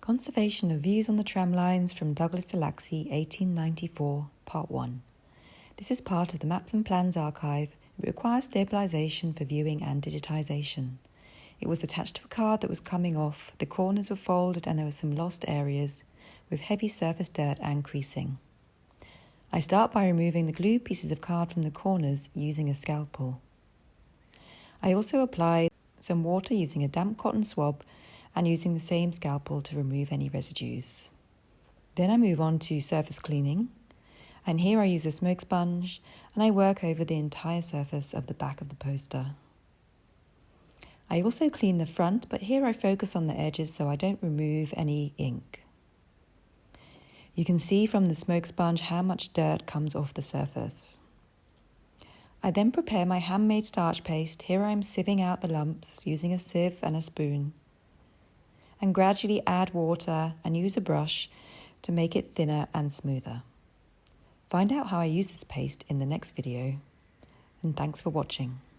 Conservation of Views on the Tramlines from Douglas to Laxey, 1894, Part 1. This is part of the Maps and Plans archive. It requires stabilisation for viewing and digitisation. It was attached to a card that was coming off, the corners were folded and there were some lost areas, with heavy surface dirt and creasing. I start by removing the glued pieces of card from the corners using a scalpel. I also apply some water using a damp cotton swab and using the same scalpel to remove any residues. Then I move on to surface cleaning, and here I use a smoke sponge and I work over the entire surface of the back of the poster. I also clean the front, but here I focus on the edges so I don't remove any ink. You can see from the smoke sponge how much dirt comes off the surface. I then prepare my handmade starch paste. Here I am sieving out the lumps using a sieve and a spoon, and gradually add water and use a brush to make it thinner and smoother. Find out how I use this paste in the next video, and thanks for watching.